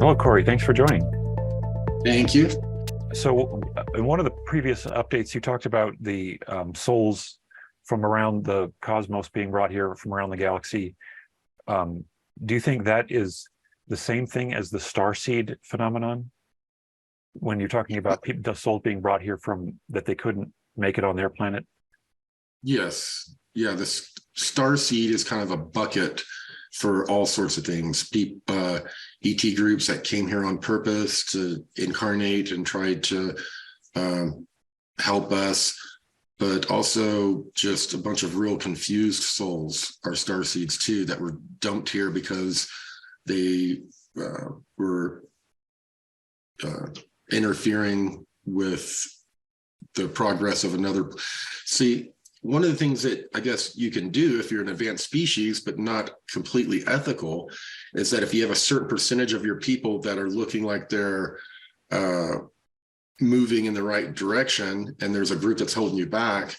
Hello, Corey. Thanks for joining. Thank you. So in one of the previous updates, you talked about the souls from around the cosmos being brought here from around the galaxy. Do you think that is the same thing as the starseed phenomenon? When you're talking about the souls being brought here from that they couldn't make it on their planet? Yes. Yeah, the star seed is kind of a bucket for all sorts of things. ET groups that came here on purpose to incarnate and try to help us, but also just a bunch of real confused souls are star seeds too that were dumped here because they were interfering with the progress of another. See, one of the things that I guess you can do if you're an advanced species, but not completely ethical, is that if you have a certain percentage of your people that are looking like they're moving in the right direction, and there's a group that's holding you back,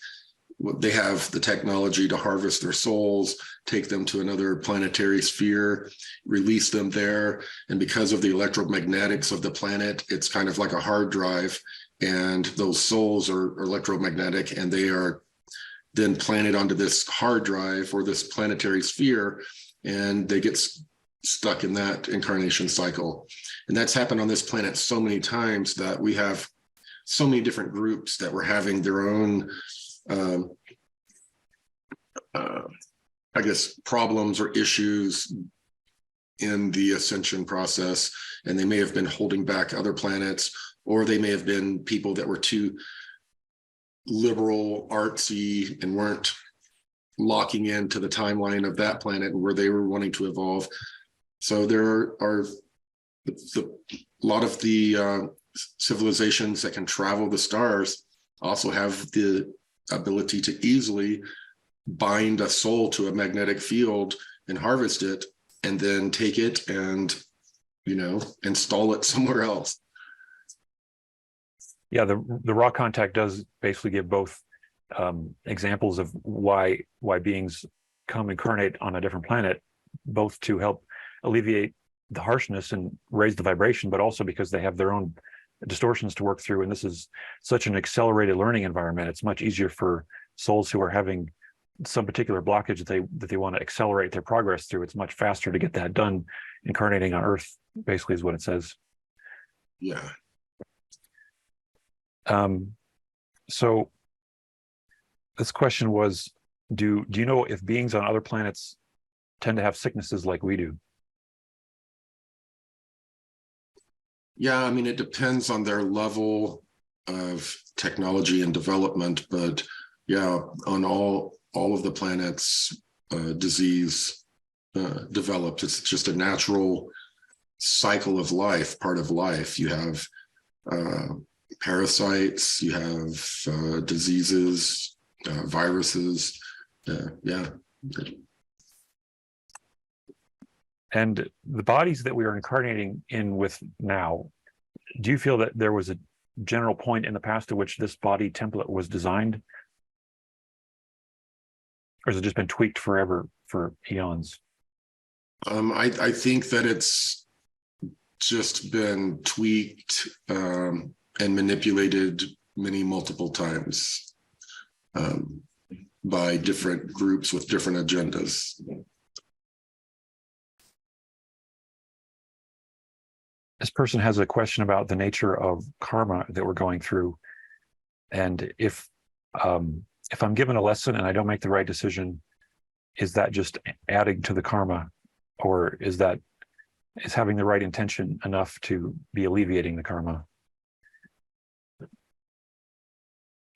they have the technology to harvest their souls, take them to another planetary sphere, release them there. And because of the electromagnetics of the planet, it's kind of like a hard drive. And those souls are electromagnetic, and they are then planted onto this hard drive or this planetary sphere, and they get stuck in that incarnation cycle. And that's happened on this planet so many times that we have so many different groups that were having their own I guess problems or issues in the ascension process, and they may have been holding back other planets, or they may have been people that were too liberal, artsy, and weren't locking into the timeline of that planet where they were wanting to evolve. So there are a lot of the civilizations that can travel the stars also have the ability to easily bind a soul to a magnetic field and harvest it, and then take it and, install it somewhere else. Yeah, the raw contact does basically give both examples of why beings come incarnate on a different planet, both to help alleviate the harshness and raise the vibration, but also because they have their own distortions to work through. And this is such an accelerated learning environment. It's much easier for souls who are having some particular blockage that they want to accelerate their progress through. It's much faster to get that done incarnating on Earth, basically is what it says. Yeah. So this question was, do you know if beings on other planets tend to have sicknesses like we do? Yeah, I mean, it depends on their level of technology and development, but yeah, on all of the planets, disease develops. It's just a natural cycle of life, part of life. You have parasites, you have diseases, viruses. Yeah. And the bodies that we are incarnating in with now, do you feel that there was a general point in the past to which this body template was designed? Or has it just been tweaked forever for eons? I think that it's just been tweaked and manipulated multiple times by different groups with different agendas. This person has a question about the nature of karma that we're going through. And if I'm given a lesson and I don't make the right decision, is that just adding to the karma, or is having the right intention enough to be alleviating the karma?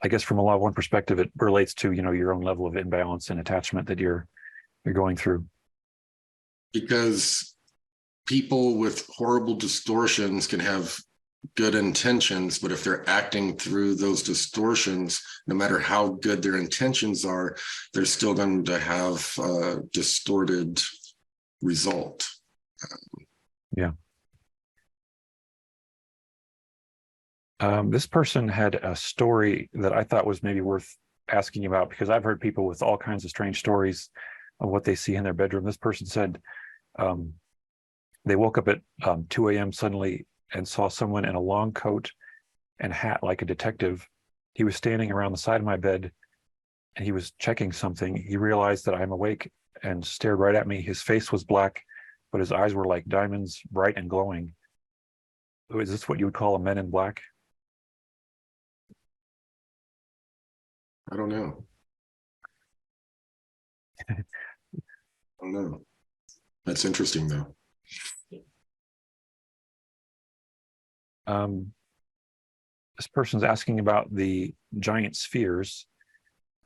I guess from a law of one perspective, it relates to, your own level of imbalance and attachment that you're going through. Because people with horrible distortions can have good intentions, but if they're acting through those distortions, no matter how good their intentions are, they're still going to have a distorted result. Yeah. This person had a story that I thought was maybe worth asking about, because I've heard people with all kinds of strange stories of what they see in their bedroom. This person said they woke up at 2 a.m. suddenly and saw someone in a long coat and hat like a detective. He was standing around the side of my bed and he was checking something. He realized that I'm awake and stared right at me. His face was black, but his eyes were like diamonds, bright and glowing. Is this what you would call a men in black? I don't know. I don't know. That's interesting, though. This person's asking about the giant spheres.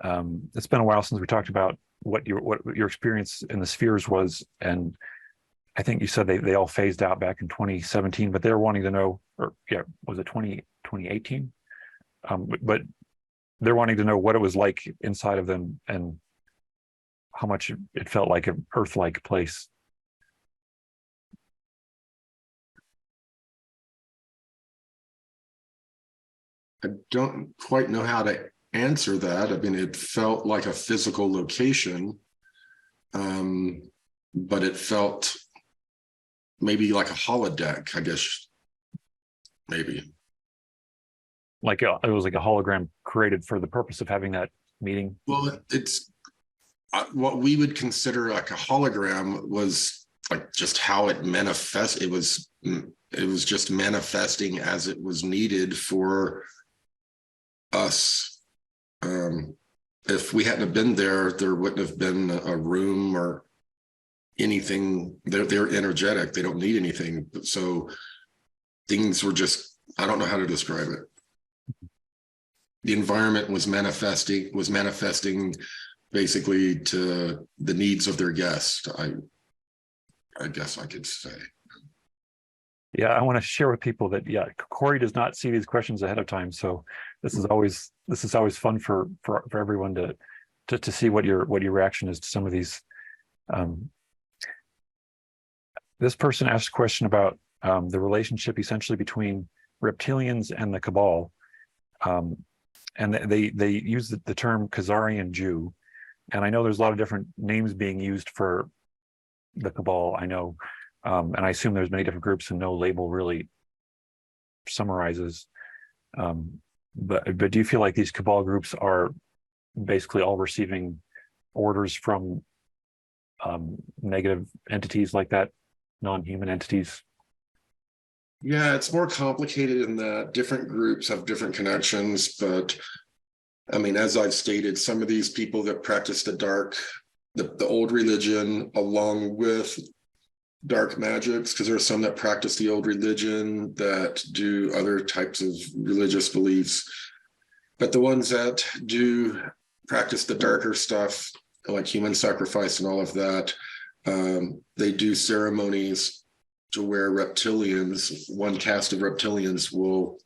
It's been a while since we talked about what your experience in the spheres was, and I think you said they all phased out back in 2017, but they're wanting to know, or yeah, was it 2018? But they're wanting to know what it was like inside of them and how much it felt like an Earth-like place. I don't quite know how to answer that. I mean, it felt like a physical location, but it felt maybe like a holodeck, I guess, maybe. Like it was like a hologram created for the purpose of having that meeting. Well, it's what we would consider like a hologram was like just how it manifests. It was just manifesting as it was needed for us. If we hadn't have been there, there wouldn't have been a room or anything. They're energetic. They don't need anything. So things were just, I don't know how to describe it. The environment was manifesting basically to the needs of their guest. I guess I could say. Yeah, I want to share with people that Corey does not see these questions ahead of time, so this is always fun for everyone to see what your reaction is to some of these. This person asked a question about the relationship essentially between reptilians and the Cabal, and they use the term Kazarian Jew, and I know there's a lot of different names being used for the Cabal. I know. And I assume there's many different groups and no label really summarizes. But do you feel like these Cabal groups are basically all receiving orders from negative entities like that, non-human entities? Yeah, it's more complicated in that different groups have different connections. But I mean, as I've stated, some of these people that practice the old religion, along with dark magics, because there are some that practice the old religion that do other types of religious beliefs, but the ones that do practice the darker stuff like human sacrifice and all of that, they do ceremonies to where one caste of reptilians will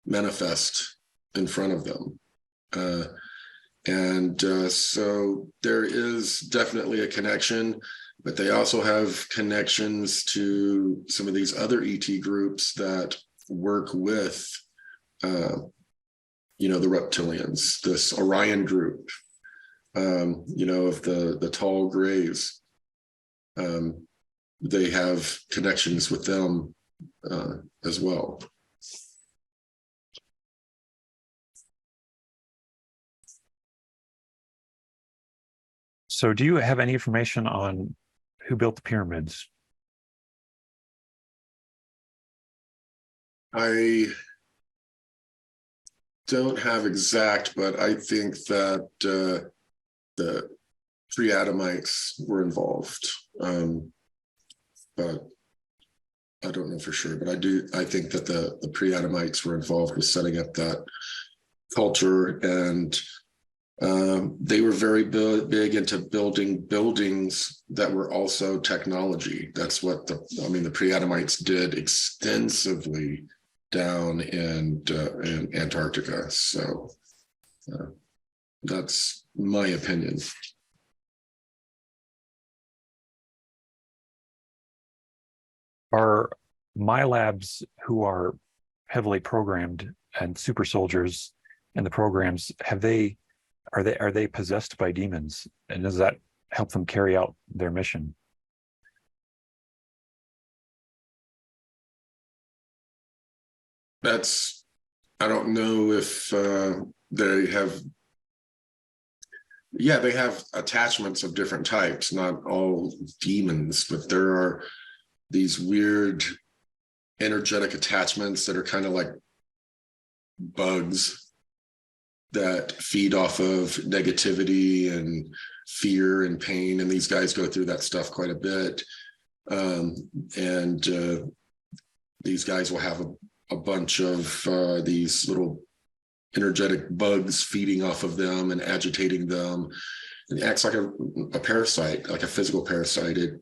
manifest in front of them, so there is definitely a connection. But they also have connections to some of these other ET groups that work with, the reptilians, this Orion group, of the tall grays. They have connections with them as well. So do you have any information on who built the pyramids? I don't have exact, but I think that the pre-Adamites were involved. But I don't know for sure. But I think that the pre-Adamites were involved with setting up that culture, and they were very big into building buildings that were also technology. That's what the pre-Adamites did extensively down in Antarctica. So that's my opinion. Are my labs who are heavily programmed and super soldiers in the programs, are they possessed by demons, and does that help them carry out their mission? That's, I don't know if they have, yeah, they have attachments of different types, not all demons, but there are these weird energetic attachments that are kind of like bugs that feed off of negativity and fear and pain. And these guys go through that stuff quite a bit. And these guys will have a bunch of these little energetic bugs feeding off of them and agitating them. And it acts like a parasite, like a physical parasite. It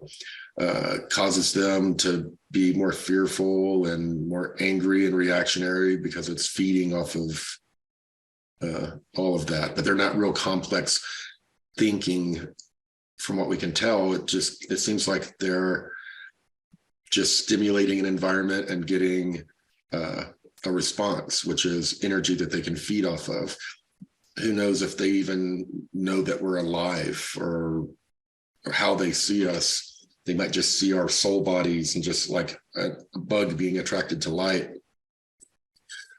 causes them to be more fearful and more angry and reactionary because it's feeding off of all of that. But they're not real complex thinking from what we can tell. It seems like they're just stimulating an environment and getting a response, which is energy that they can feed off of. Who knows if they even know that we're alive, or how they see us. They might just see our soul bodies and just like a bug being attracted to light.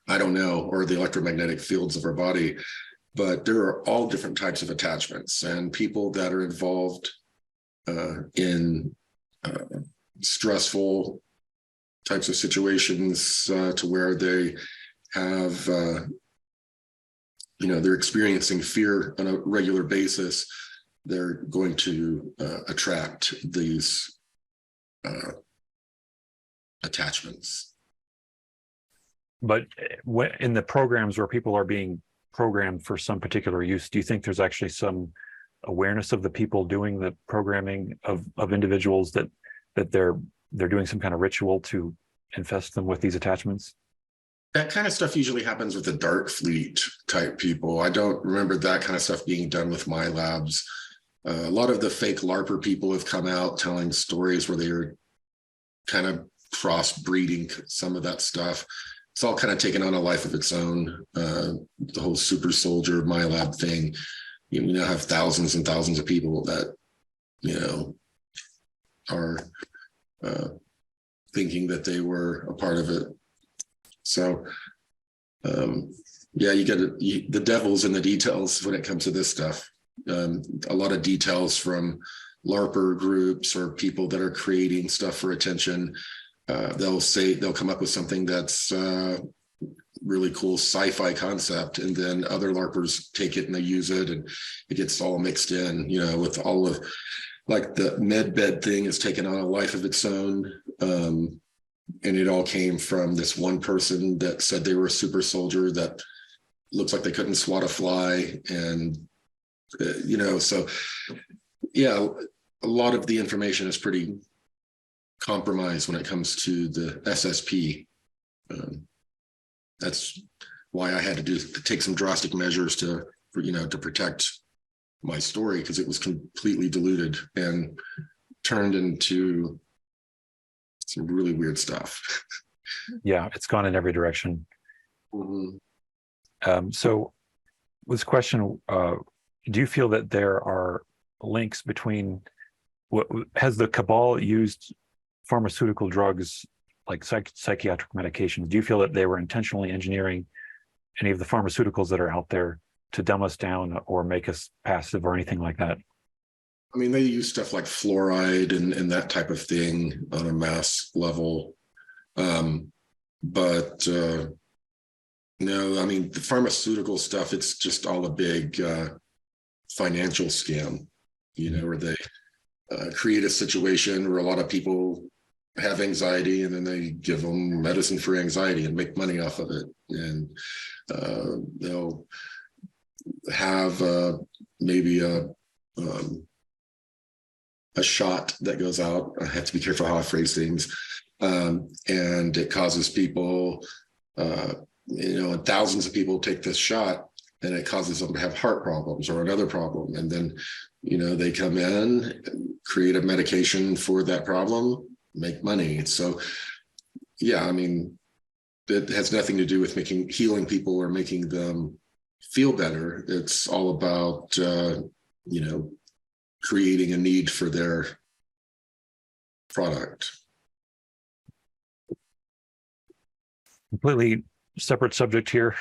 I don't know, or the electromagnetic fields of our body. But there are all different types of attachments, and people that are involved in stressful types of situations to where they have, they're experiencing fear on a regular basis, they're going to attract these attachments. But in the programs where people are being programmed for some particular use, do you think there's actually some awareness of the people doing the programming of individuals that they're doing some kind of ritual to infest them with these attachments? That kind of stuff usually happens with the dark fleet type people. I don't remember that kind of stuff being done with my labs. A lot of the fake LARPer people have come out telling stories where they were kind of crossbreeding some of that stuff. It's all kind of taken on a life of its own. The whole super soldier, my lab thing. You now have thousands and thousands of people that, are thinking that they were a part of it. So, you get it. The devil's in the details when it comes to this stuff. A lot of details from LARPer groups or people that are creating stuff for attention. They'll come up with something that's really cool sci-fi concept, and then other LARPers take it and they use it, and it gets all mixed in, with all of, like, the med bed thing is taken on a life of its own. And it all came from this one person that said they were a super soldier that looks like they couldn't swat a fly. And, so yeah, a lot of the information is pretty compromised when it comes to the SSP. That's why I had to take some drastic measures to protect my story, because it was completely diluted and turned into some really weird stuff. Yeah, it's gone in every direction. Mm-hmm. So this question, do you feel that there are links between has the cabal used pharmaceutical drugs like psychiatric medications? Do you feel that they were intentionally engineering any of the pharmaceuticals that are out there to dumb us down or make us passive or anything like that? I mean, they use stuff like fluoride and that type of thing on a mass level. But no, I mean, the pharmaceutical stuff, it's just all a big financial scam, where they create a situation where a lot of people have anxiety, and then they give them medicine for anxiety and make money off of it. And they'll have maybe a shot that goes out. I have to be careful how I phrase things. And it causes people, and thousands of people take this shot, and it causes them to have heart problems or another problem. And then, they come in, create a medication for that problem, make money. So, yeah, I mean, it has nothing to do with healing people or making them feel better. It's all about, creating a need for their product. Completely separate subject here.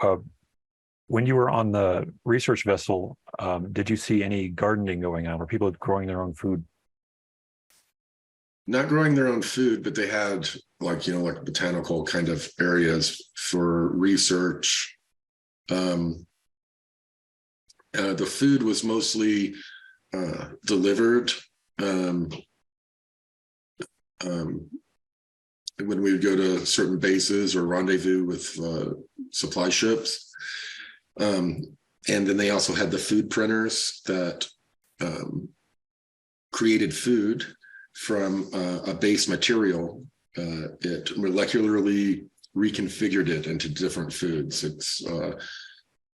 uh, when you were on the research vessel, did you see any gardening going on? Were people growing their own food? Not growing their own food, but they had like botanical kind of areas for research. The food was mostly delivered. Um, when we would go to certain bases or rendezvous with supply ships. And then they also had the food printers that created food from a base material. It molecularly reconfigured it into different foods. It's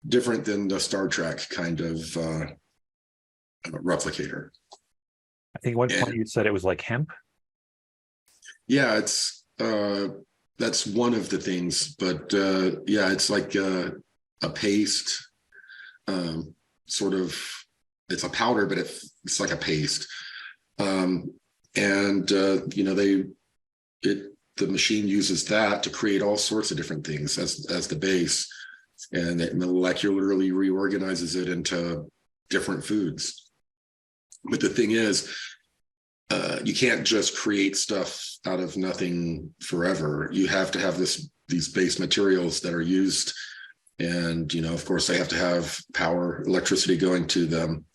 different than the Star Trek kind of replicator. I think at one point you said it was like hemp. Yeah, it's that's one of the things, but yeah, it's like a paste, sort of. It's a powder, but it's like a paste, and the machine uses that to create all sorts of different things as the base, and it molecularly reorganizes it into different foods. But the thing is, you can't just create stuff out of nothing forever. You have to have these base materials that are used, and of course they have to have power, electricity going to them.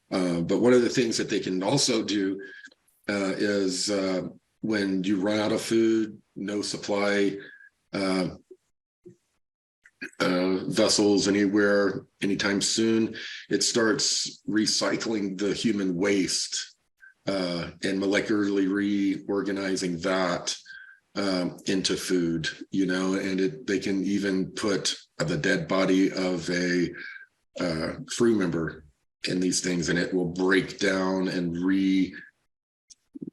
But one of the things that they can also do is when you run out of food, no supply vessels anywhere anytime soon, it starts recycling the human waste and molecularly reorganizing that into food, and they can even put the dead body of a crew member in these things, and it will break down and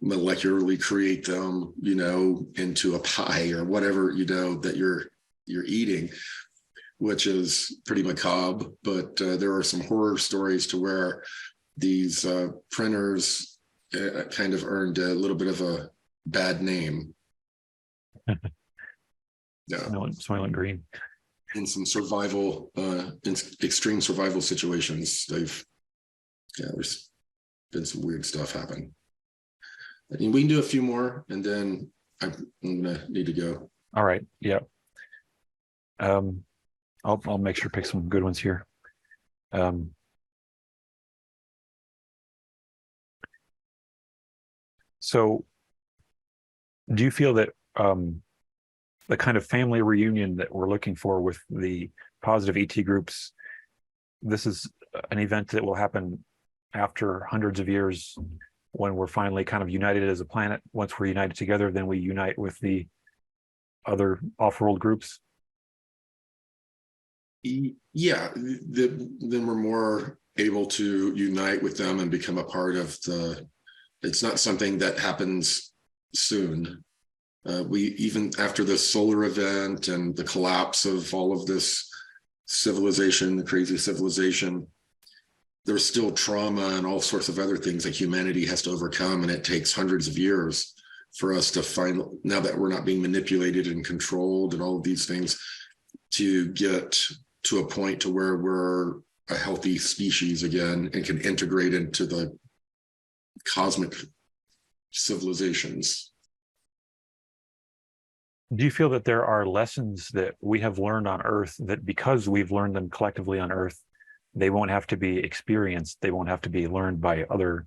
molecularly create them, into a pie or whatever, that you're eating, which is pretty macabre. But there are some horror stories to where these printers kind of earned a little bit of a bad name. Yeah, Soylent Green. In some survival, in extreme survival situations, there's been some weird stuff happen. I mean, we can do a few more, and then I'm gonna need to go. All right. Yeah. I'll make sure to pick some good ones here. So do you feel that the kind of family reunion that we're looking for with the positive ET groups, this is an event that will happen after hundreds of years, when we're finally kind of united as a planet? Once we're united together, then we unite with the other off-world groups? Yeah, then we're more able to unite with them and become a part of it's not something that happens soon. We, even after the solar event and the collapse of all of this civilization, the crazy civilization, there's still trauma and all sorts of other things that humanity has to overcome, and it takes hundreds of years for us to find, now that we're not being manipulated and controlled and all of these things, to get to a point to where we're a healthy species again and can integrate into the cosmic civilizations. Do you feel that there are lessons that we have learned on Earth that, because we've learned them collectively on Earth, they won't have to be experienced, they won't have to be learned by other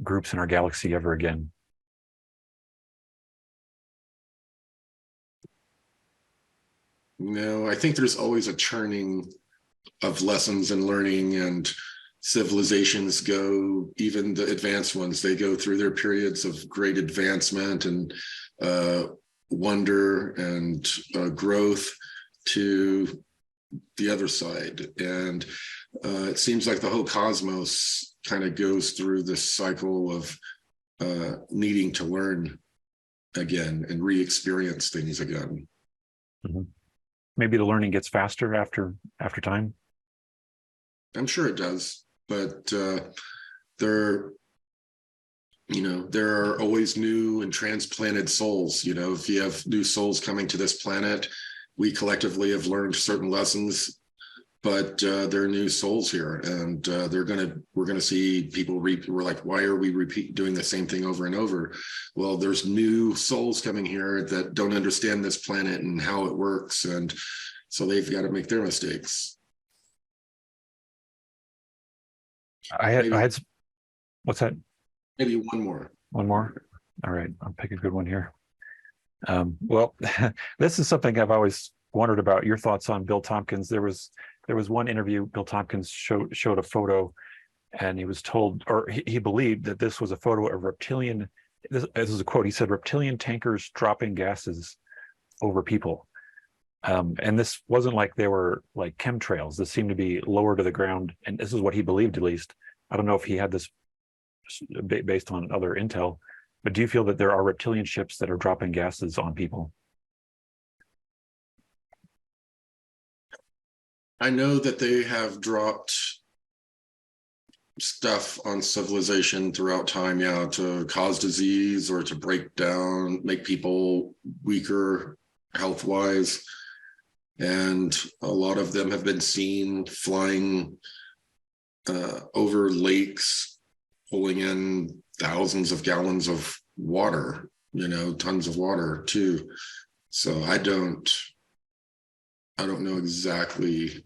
groups in our galaxy ever again? No, I think there's always a churning of lessons and learning, and civilizations go, even the advanced ones, they go through their periods of great advancement and wonder and growth to the other side. And it seems like the whole cosmos kind of goes through this cycle of needing to learn again and re-experience things again. Mm-hmm. Maybe the learning gets faster after time. I'm sure it does, but there there are always new and transplanted souls. If you have new souls coming to this planet, we collectively have learned certain lessons, but there are new souls here, and we're gonna see people we're like, why are we doing the same thing over and over? Well, there's new souls coming here that don't understand this planet and how it works, and so they've got to make their mistakes. I had some, what's that? Maybe one more. One more? All right, I'll pick a good one here. Well, this is something I've always wondered about, your thoughts on Bill Tompkins. There was one interview, Bill Tompkins showed a photo, and he was told, or he believed that this was a photo of reptilian, this is a quote, he said, reptilian tankers dropping gases over people. And this wasn't like they were like chemtrails. This seemed to be lower to the ground, and this is what he believed, at least. I don't know if he had this based on other intel, but do you feel that there are reptilian ships that are dropping gases on people? I know that they have dropped stuff on civilization throughout time, to cause disease or to make people weaker health-wise. And a lot of them have been seen flying over lakes, pulling in thousands of gallons of water, tons of water too. So I don't know exactly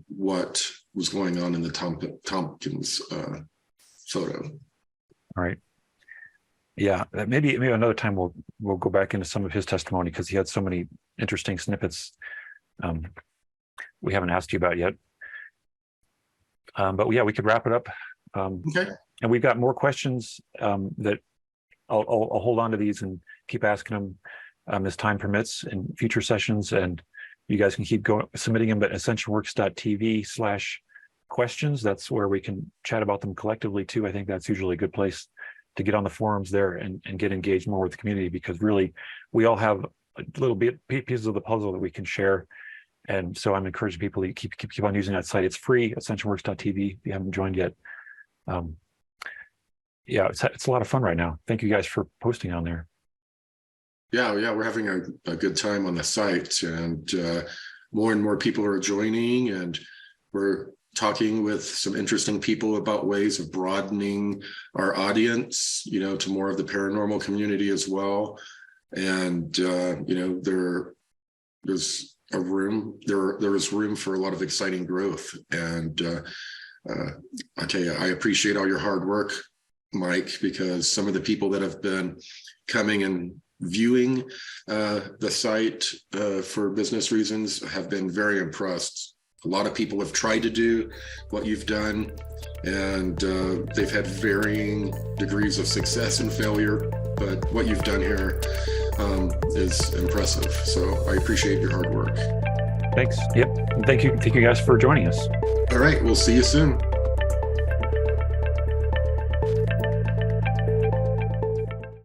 what was going on in the Tompkins photo. All right. Yeah, maybe another time we'll go back into some of his testimony, because he had so many interesting snippets we haven't asked you about yet. But yeah, we could wrap it up. Okay. And we've got more questions that I'll hold on to these and keep asking them as time permits in future sessions. And you guys can keep submitting them at ascensionworks.tv/questions. That's where we can chat about them collectively too. I think that's usually a good place to get on the forums there and get engaged more with the community, because really we all have a little bit pieces of the puzzle that we can share. And so I'm encouraging people to keep on using that site. It's free, ascensionworks.tv, if you haven't joined yet. Yeah, it's a lot of fun right now. Thank you guys for posting on there. Yeah, we're having a good time on the site, and more and more people are joining, and we're talking with some interesting people about ways of broadening our audience, to more of the paranormal community as well. And there is room for a lot of exciting growth. And I tell you, I appreciate all your hard work, Mike, because some of the people that have been coming and viewing the site for business reasons have been very impressed. A lot of people have tried to do what you've done, and they've had varying degrees of success and failure, but what you've done here is impressive. So I appreciate your hard work. Thanks. Yep. Thank you guys for joining us. All right, we'll see you soon.